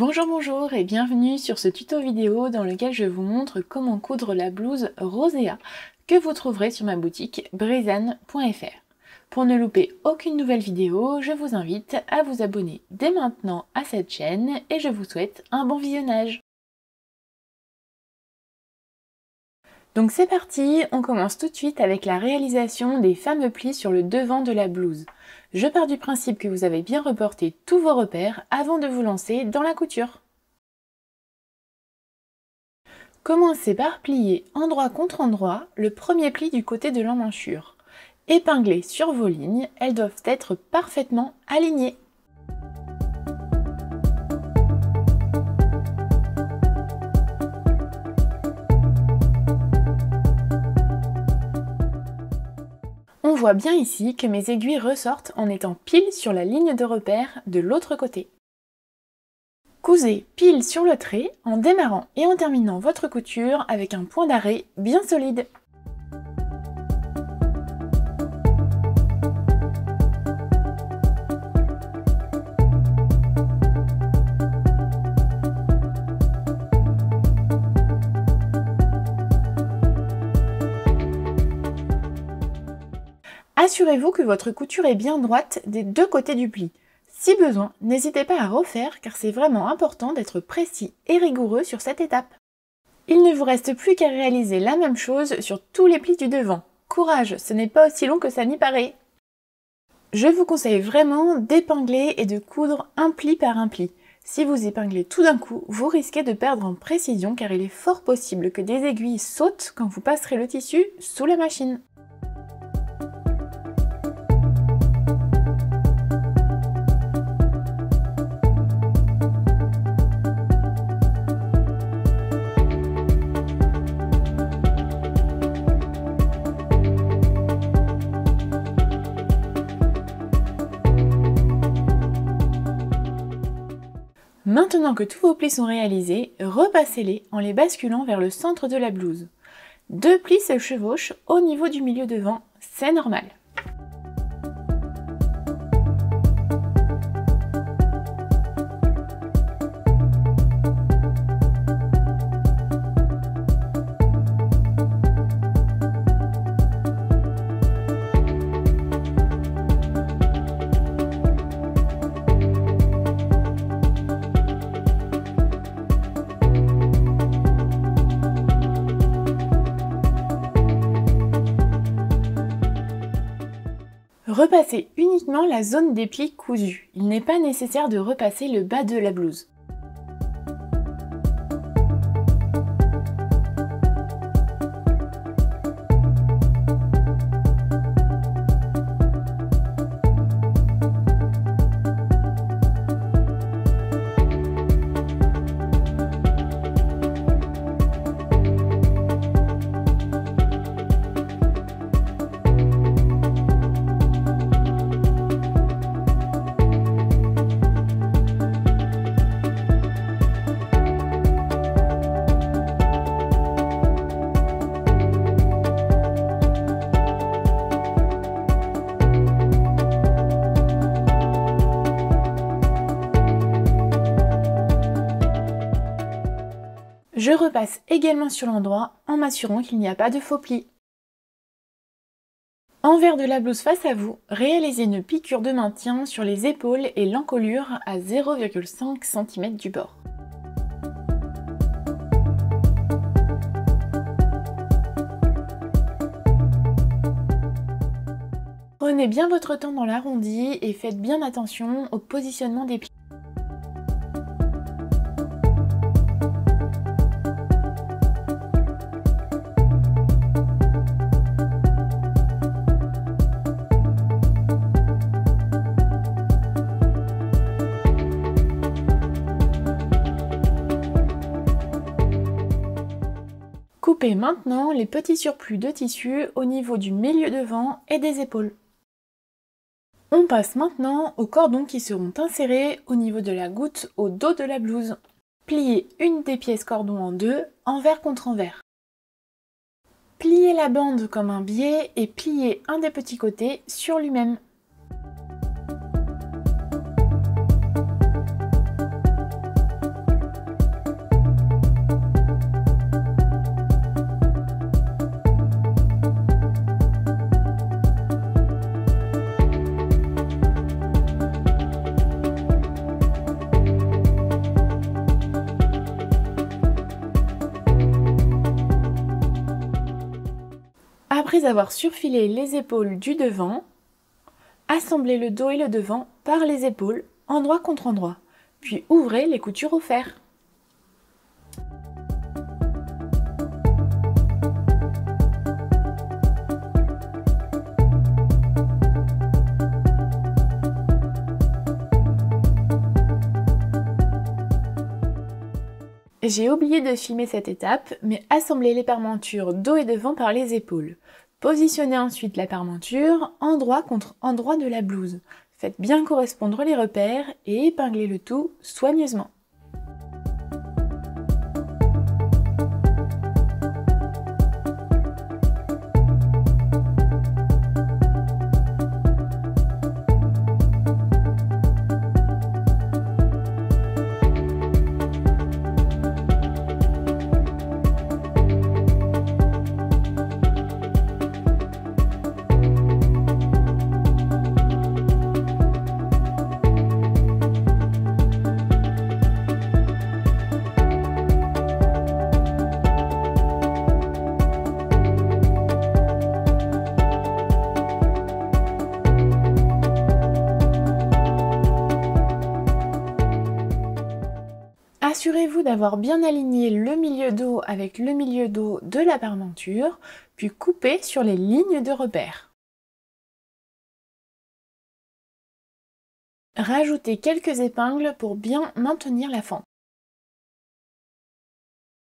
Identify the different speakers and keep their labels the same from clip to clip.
Speaker 1: Bonjour et bienvenue sur ce tuto vidéo dans lequel je vous montre comment coudre la blouse Rosea que vous trouverez sur ma boutique brizane.fr. Pour ne louper aucune nouvelle vidéo, je vous invite à vous abonner dès maintenant à cette chaîne et je vous souhaite un bon visionnage. Donc c'est parti, on commence tout de suite avec la réalisation des fameux plis sur le devant de la blouse. Je pars du principe que vous avez bien reporté tous vos repères avant de vous lancer dans la couture. Commencez par plier endroit contre endroit le premier pli du côté de l'emmanchure. Épinglez sur vos lignes, elles doivent être parfaitement alignées. On voit bien ici que mes aiguilles ressortent en étant pile sur la ligne de repère de l'autre côté. Cousez pile sur le trait en démarrant et en terminant votre couture avec un point d'arrêt bien solide. Assurez-vous que votre couture est bien droite des deux côtés du pli. Si besoin, n'hésitez pas à refaire car c'est vraiment important d'être précis et rigoureux sur cette étape. Il ne vous reste plus qu'à réaliser la même chose sur tous les plis du devant. Courage, ce n'est pas aussi long que ça n'y paraît. Je vous conseille vraiment d'épingler et de coudre un pli par un pli. Si vous épinglez tout d'un coup, vous risquez de perdre en précision car il est fort possible que des aiguilles sautent quand vous passerez le tissu sous la machine. Maintenant que tous vos plis sont réalisés, repassez-les en les basculant vers le centre de la blouse. Deux plis se chevauchent au niveau du milieu devant, c'est normal. Repassez uniquement la zone des plis cousus. Il n'est pas nécessaire de repasser le bas de la blouse. Je repasse également sur l'endroit en m'assurant qu'il n'y a pas de faux plis. Envers de la blouse face à vous, réalisez une piqûre de maintien sur les épaules et l'encolure à 0,5 cm du bord. Prenez bien votre temps dans l'arrondi et faites bien attention au positionnement des plis. Coupez maintenant les petits surplus de tissu au niveau du milieu devant et des épaules. On passe maintenant aux cordons qui seront insérés au niveau de la goutte au dos de la blouse. Pliez une des pièces cordon en deux, envers contre envers. Pliez la bande comme un biais et pliez un des petits côtés sur lui-même. Après avoir surfilé les épaules du devant, assemblez le dos et le devant par les épaules, endroit contre endroit, puis ouvrez les coutures au fer. J'ai oublié de filmer cette étape, mais assemblez les parmentures dos et devant par les épaules. Positionnez ensuite la parmenture endroit contre endroit de la blouse. Faites bien correspondre les repères et épinglez le tout soigneusement. Assurez-vous d'avoir bien aligné le milieu dos avec le milieu dos de la parmenture, puis coupez sur les lignes de repère. Rajoutez quelques épingles pour bien maintenir la fente.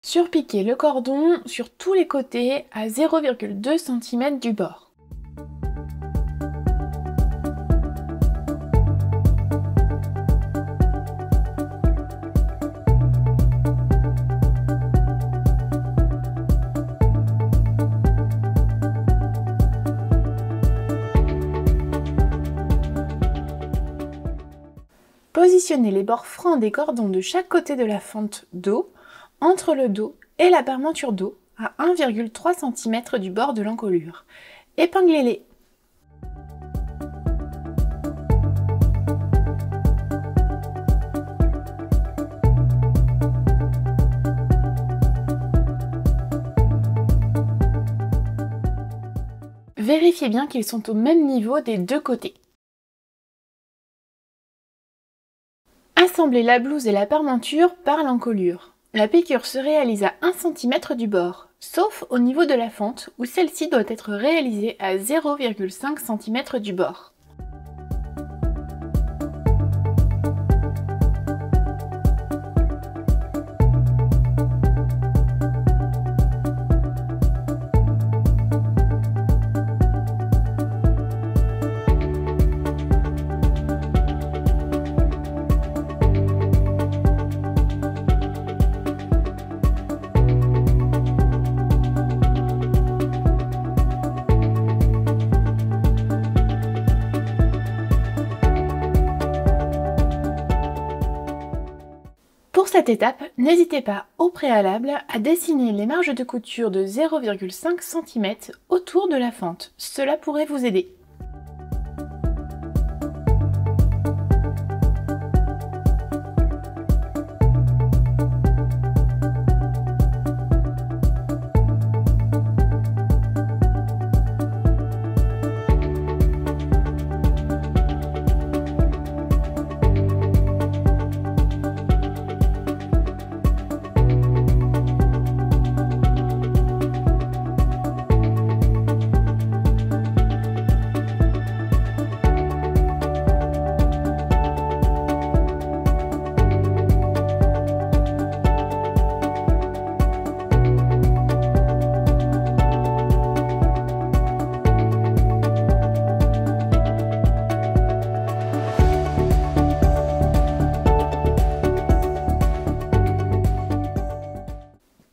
Speaker 1: Surpiquez le cordon sur tous les côtés à 0,2 cm du bord. Positionnez les bords francs des cordons de chaque côté de la fente dos, entre le dos et la parmenture dos, à 1,3 cm du bord de l'encolure. Épinglez-les. Vérifiez bien qu'ils sont au même niveau des deux côtés. Assemblez la blouse et la parmenture par l'encolure. La piqûre se réalise à 1 cm du bord, sauf au niveau de la fente où celle-ci doit être réalisée à 0,5 cm du bord. Pour cette étape, n'hésitez pas au préalable à dessiner les marges de couture de 0,5 cm autour de la fente. Cela pourrait vous aider.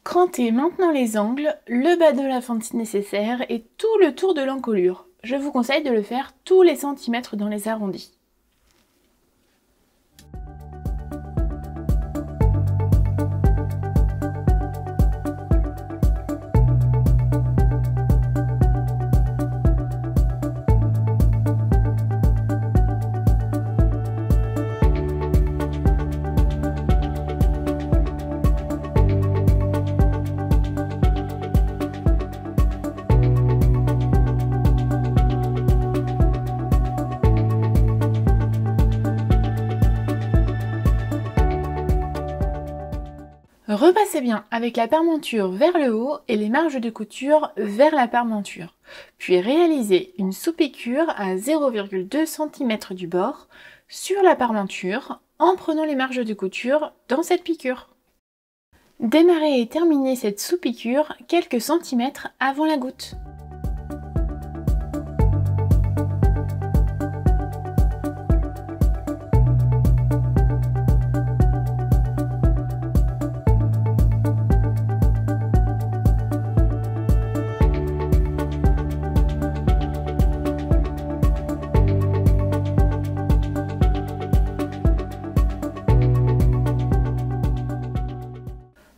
Speaker 1: Crantez maintenant les angles, le bas de la fente si nécessaire et tout le tour de l'encolure. Je vous conseille de le faire tous les centimètres dans les arrondis. Repassez bien avec la parementure vers le haut et les marges de couture vers la parementure. Puis réalisez une sous-piqûre à 0,2 cm du bord sur la parementure en prenant les marges de couture dans cette piqûre. Démarrez et terminez cette sous-piqûre quelques centimètres avant la goutte.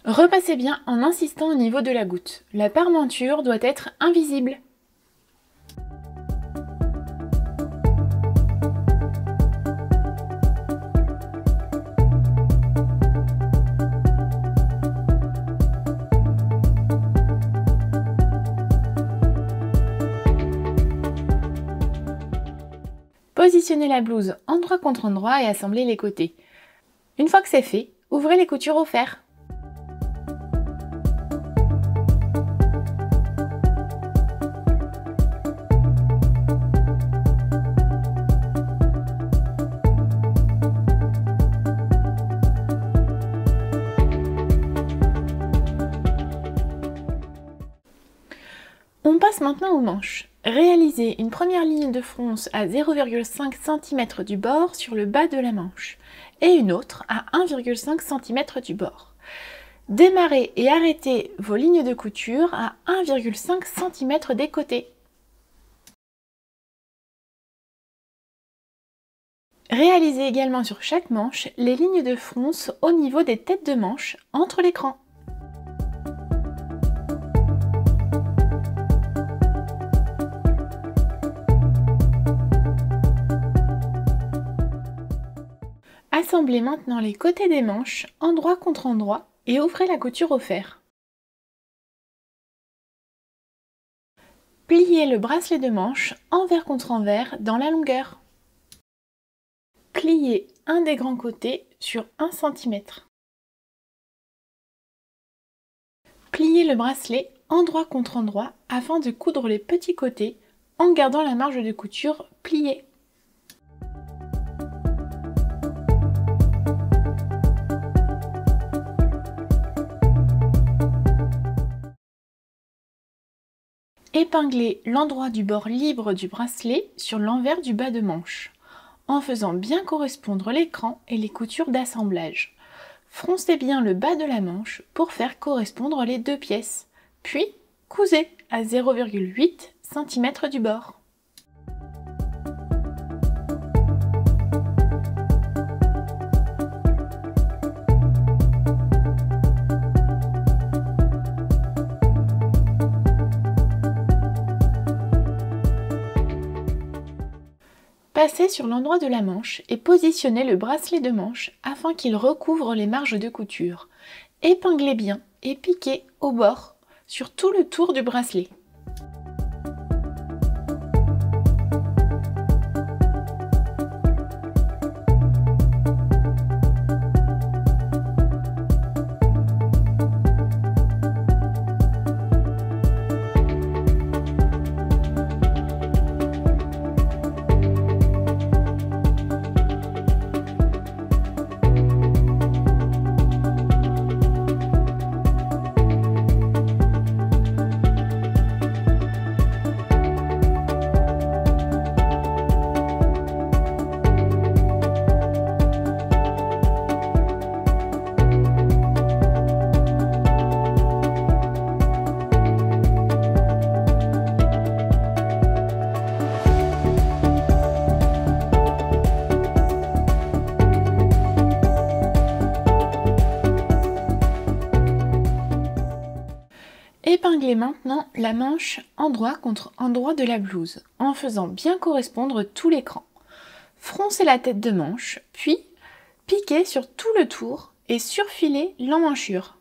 Speaker 1: Repassez bien en insistant au niveau de la goutte. La parementure doit être invisible. Positionnez la blouse endroit contre endroit et assemblez les côtés. Une fois que c'est fait, ouvrez les coutures au fer. On passe maintenant aux manches. Réalisez une première ligne de fronce à 0,5 cm du bord sur le bas de la manche et une autre à 1,5 cm du bord. Démarrez et arrêtez vos lignes de couture à 1,5 cm des côtés. Réalisez également sur chaque manche les lignes de fronce au niveau des têtes de manche entre les crans. Assemblez maintenant les côtés des manches, endroit contre endroit, et ouvrez la couture au fer. Pliez le bracelet de manche envers contre envers dans la longueur. Pliez un des grands côtés sur 1 cm. Pliez le bracelet endroit contre endroit afin de coudre les petits côtés en gardant la marge de couture pliée. Épinglez l'endroit du bord libre du bracelet sur l'envers du bas de manche, en faisant bien correspondre l'écran et les coutures d'assemblage. Froncez bien le bas de la manche pour faire correspondre les deux pièces, puis cousez à 0,8 cm du bord. Passez sur l'endroit de la manche et positionnez le bracelet de manche afin qu'il recouvre les marges de couture. Épinglez bien et piquez au bord sur tout le tour du bracelet. Épinglez maintenant la manche endroit contre endroit de la blouse, en faisant bien correspondre tout l'écran. Froncez la tête de manche, puis piquez sur tout le tour et surfilez l'emmanchure.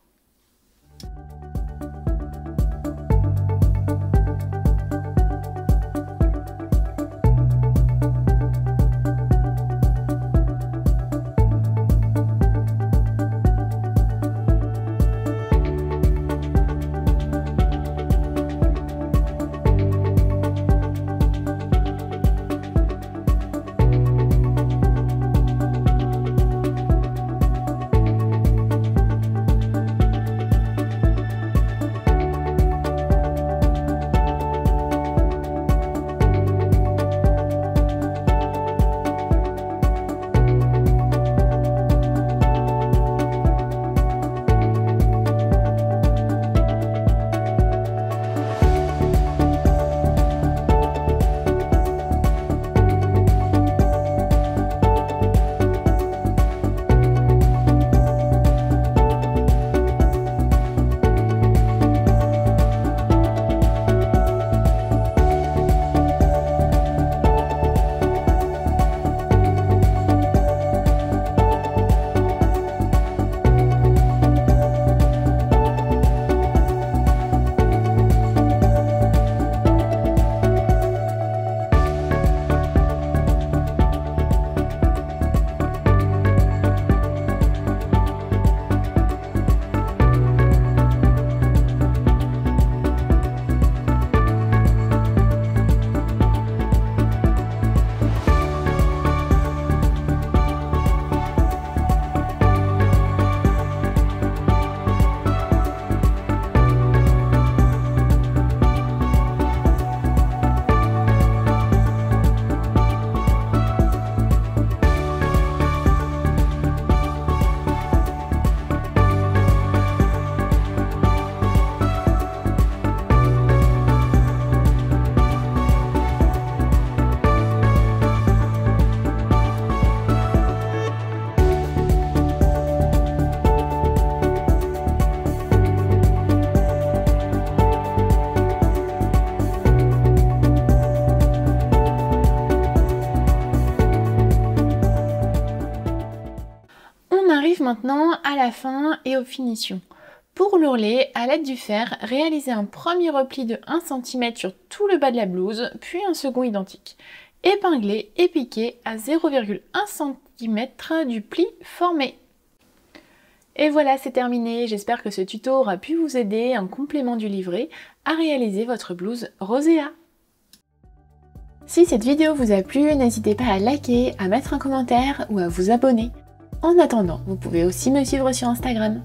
Speaker 1: maintenant à la fin et aux finitions. Pour l'ourlet, à l'aide du fer, réalisez un premier repli de 1 cm sur tout le bas de la blouse, puis un second identique. Épinglez et piquez à 0,1 cm du pli formé. Et voilà, c'est terminé. J'espère que ce tuto aura pu vous aider en complément du livret à réaliser votre blouse Rosea. Si cette vidéo vous a plu, n'hésitez pas à liker, à mettre un commentaire ou à vous abonner. En attendant, vous pouvez aussi me suivre sur Instagram.